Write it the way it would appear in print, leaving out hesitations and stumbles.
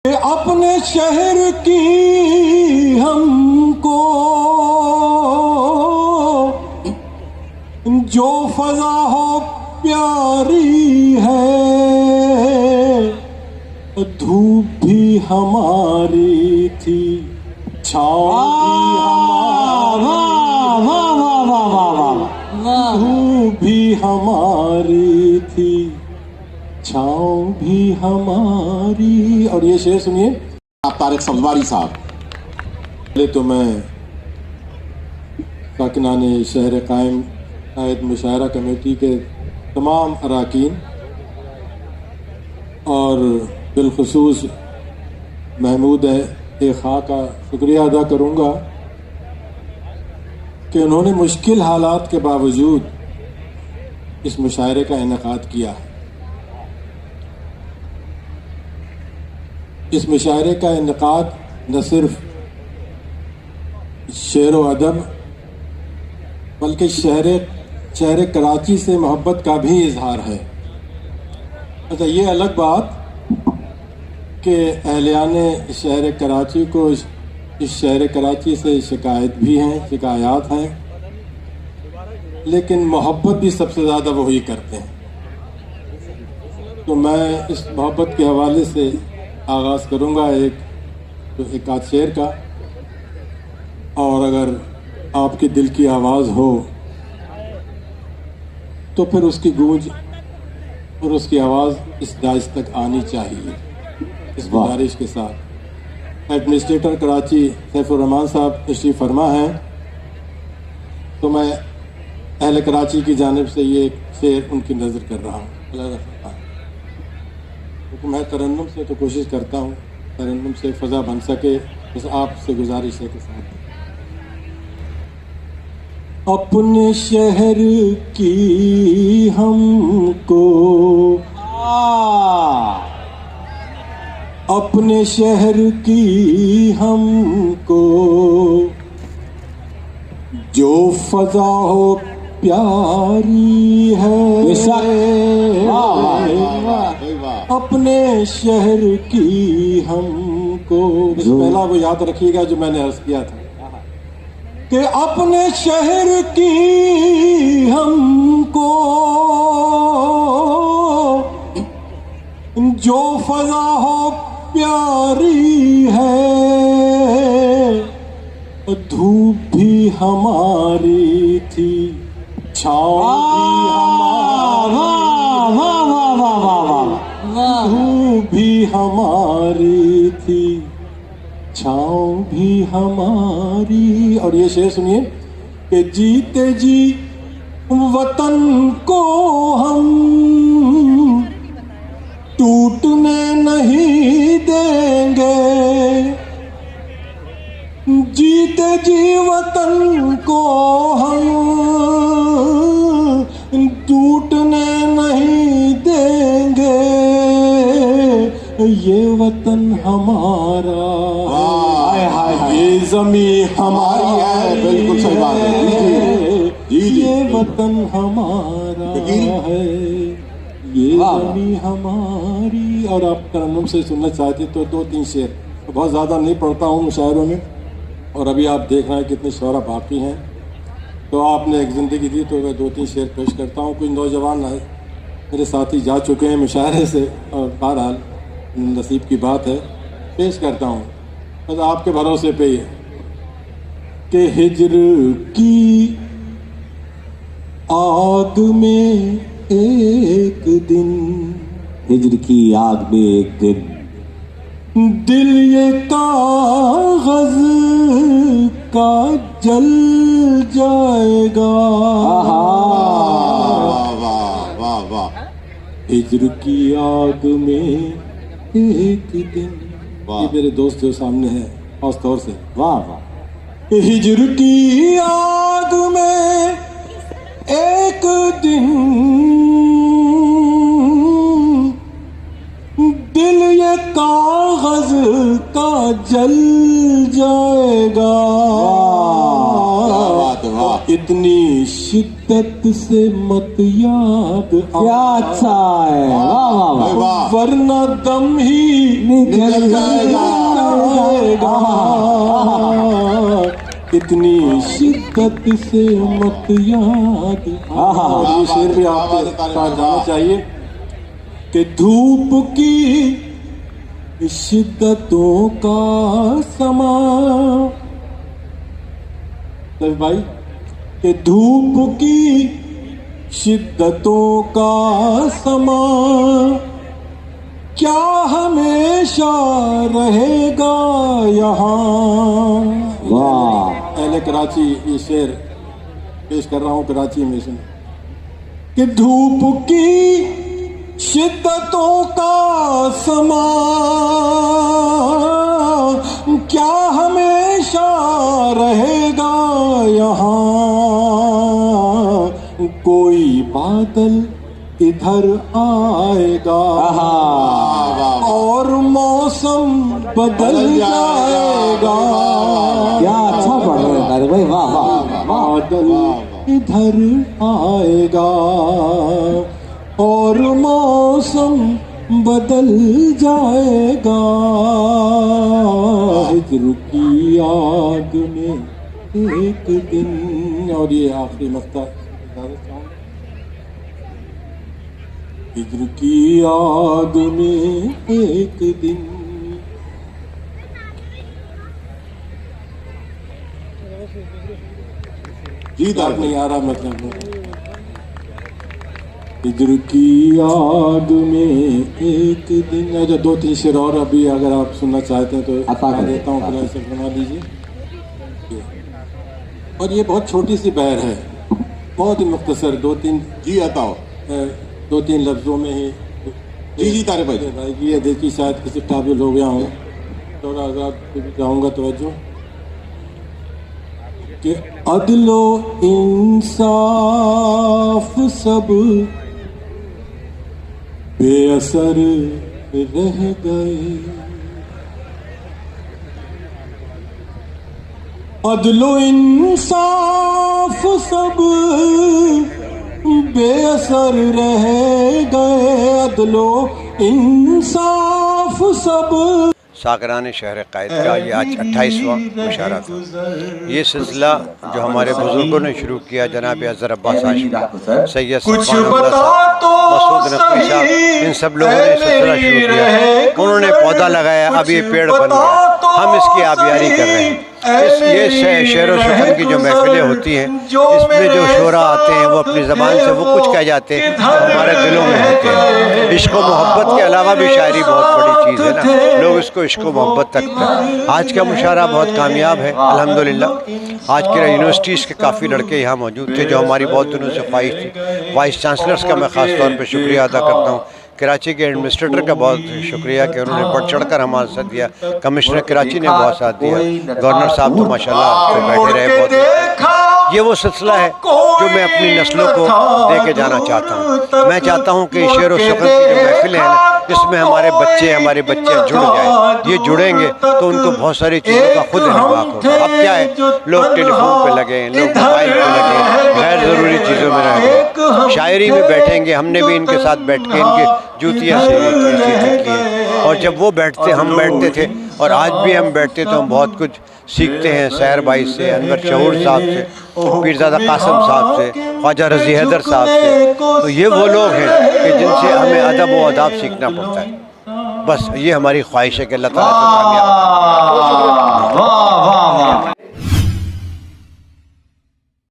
کہ اپنے شہر کی ہم کو جو فضا ہو پیاری ہے، دھوپ بھی ہماری تھی، چھاؤں دھوپ بھی ہماری تھی، چھاؤں بھی ہماری. اور یہ شعر سنیے آپ طارق سمواری صاحب. پہلے تو میں ساکنان شہر قائم قائد مشاعرہ کمیٹی کے تمام اراکین اور بالخصوص محمود خاں کا شکریہ ادا کروں گا کہ انہوں نے مشکل حالات کے باوجود اس مشاعرے کا انعقاد کیا. اس مشاعرے کا انعقاد نہ صرف شعر و ادب بلکہ شہر کراچی سے محبت کا بھی اظہار ہے. اچھا، یہ الگ بات کہ اہلیان شہر کراچی کو اس شہر کراچی سے شکایات ہیں، لیکن محبت بھی سب سے زیادہ وہی کرتے ہیں. تو میں اس محبت کے حوالے سے آغاز کروں گا ایک آدھ شعر کا، اور اگر آپ کے دل کی آواز ہو تو پھر اس کی گونج اور اس کی آواز اس دائز تک آنی چاہیے. اس گزارش کے ساتھ ایڈمنسٹریٹر کراچی سیف الرحمان صاحب تشریف فرما ہیں، تو میں اہل کراچی کی جانب سے یہ ایک شعر ان کی نظر کر رہا ہوں. میں ترنم سے تو کوشش کرتا ہوں ترنم سے فضا بن سکے، بس آپ سے گزارش ہے کے ساتھ. اپنے شہر کی ہم کو اپنے شہر کی ہم کو جو فضا ہو پیاری ہے، اپنے شہر کی ہم کو. پہلا وہ یاد رکھیے گا جو میں نے عرض کیا تھا کہ اپنے شہر کی ہم کو جو فضا ہو پیاری ہے، دھوپ بھی ہماری تھی، چھاؤں دھوپ بھی ہماری تھی، چھاؤں بھی ہماری. اور یہ شعر سنیے کہ جیتے جی وطن کو ہم ٹوٹنے نہیں دیں گے، جیتے جی وطن کو ہم ٹوٹنے نہیں دیں گے، یہ وطن ہمارا یہ زمین ہماری ہے. بالکل صحیح بات ہے. یہ وطن ہمارا ہے، یہ زمین ہماری. اور آپ ترنم سے سننا چاہتے تو دو تین شعر، بہت زیادہ نہیں پڑھتا ہوں مشاعروں میں، اور ابھی آپ دیکھ رہے ہیں کتنے شعراء باقی ہیں، تو آپ نے ایک زندگی دی تو میں دو تین شعر پیش کرتا ہوں. کچھ نوجوان میرے ساتھی جا چکے ہیں مشاعرے سے، اور بہرحال نصیب کی بات ہے، پیش کرتا ہوں بس آپ کے بھروسے پہ ہی ہے کہ ہجر کی آگ میں ایک دن، ہجر کی آگ میں ایک دن، دل یہ کاغذ کا جل جائے گا. واہ واہ واہ. ہجر کی آگ میں ایک دن، یہ میرے دوست جو سامنے ہے خاص طور سے، واہ واہ. ہجر کی آگ میں ایک دن، دل یہ کاغذ کا جل جائے گا. اتنی شدت شدت سے مت یاد کیا اچھا ہے، واہ واہ واہ، ورنہ دم ہی نکل جائے گا۔ اتنی شدت سے مت یاد اور یہ شعر بھی آپ کے ساتھ جانا چاہیے کہ دھوپ کی شدتوں کا سما، بھائی کہ دھوپ کی شدتوں کا سما کیا ہمیشہ رہے گا یہاں۔ واہ، اہل کراچی یہ شعر پیش کر رہا ہوں کراچی میں سے کہ دھوپ کی شدتوں کا سما کیا ہمیشہ رہے گا یہاں، کوئی بادل ادھر آئے گا اور موسم بدل جائے گا۔ کیا اچھا پڑھ رہے ہیں قاری بھائی، واہ واہ، بادل ادھر آئے گا اور موسم بدل جائے گا، ہجر کی آگ میں ایک دن، اور یہ آخری مقطع ہجر کی آگ میں ایک دن، جی درد نہیں آ رہا مطلب ہجر کی آگ میں ایک دن۔ اچھا دو تین شعر اور ابھی اگر آپ سننا چاہتے ہیں تو عطا کر دیتا ہوں، پھر ایسے بنا دیجیے۔ اور یہ بہت چھوٹی سی بہر ہے، بہت ہی مختصر، دو تین جی عطا ہو، دو تین لفظوں میں ہی جی طارق بھائی، یہ دیکھیے شاید کسی قابل ہو گیا ہوں، تھوڑا آزاد چاہوں گا توجہ کہ عدل و انصاف سب بے اثر رہ گئے، عدل و انصاف سب بے اثر رہ گئے، عدل و انصاف سب۔ ساکران شہر قائد کا یہ آج 28واں مشاعرہ تھا۔ یہ سلسلہ جو ہمارے بزرگوں نے شروع کیا، جناب اظہر عباس ہاشمی، سید صفوان اللہ صاحب، مسعود نقوی صاحب، ان سب لوگوں نے سلسلہ شروع کیا، انہوں نے پودا لگایا، اب یہ پیڑ بن گیا، ہم اس کی آبیاری کر رہے ہیں۔ یہ شعر و سخن کی جو محفلیں ہوتی ہیں، اس میں جو شعراء آتے ہیں وہ اپنی زبان سے وہ کچھ کہہ جاتے ہیں جو ہمارے دلوں میں ہوتے ہیں۔ عشق و محبت کے علاوہ بھی شاعری بہت بڑی چیز ہے نا، لوگ اس کو عشق و محبت تک ہیں۔ آج کا مشاعرہ بہت کامیاب ہے الحمدللہ۔ آج کے یونیورسٹیز کے کافی لڑکے یہاں موجود تھے جو ہماری بہت دنوں سے خواہش تھی۔ وائس چانسلرز کا میں خاص طور پہ شکریہ ادا کرتا ہوں، کراچی کے ایڈمنسٹریٹر کا بہت شکریہ کہ انہوں نے بڑھ چڑھ کر ہمارا ساتھ دیا، کمشنر کراچی نے بہت ساتھ دیا، گورنر صاحب تو ماشاءاللہ پہ بیٹھے رہے بہت۔ یہ وہ سلسلہ ہے جو میں اپنی نسلوں کو دے کے جانا چاہتا ہوں۔ میں چاہتا ہوں کہ شعر و سخن کی جو محفلیں ہیں نا، اس میں ہمارے بچے جڑ جائیں، یہ جڑیں گے تو ان کو بہت ساری چیزوں کا خود انتباہ ہوگا۔ اب کیا ہے، لوگ ٹیلی فون پہ لگے ہیں، لوگ موبائل پہ لگے ہیں، غیر ضروری چیزوں میں رہ گئے۔ شاعری میں بیٹھیں گے، ہم نے بھی ان کے ساتھ بیٹھ کے ان کے جوتیاں سیکھی ہیں، اور جب وہ بیٹھتے ہم بیٹھتے تھے، اور آج بھی ہم بیٹھتے تو ہم بہت کچھ سیکھتے ہیں، سحر بھائی سے، انور شعور صاحب سے، پیرزادہ قاسم صاحب سے، خواجہ رضی حیدر صاحب سے۔ تو یہ وہ لوگ ہیں کہ جن سے ہمیں ادب و آداب سیکھنا پڑتا ہے۔ بس یہ ہماری خواہش ہے کہ اللہ تعالیٰ کو کامیاب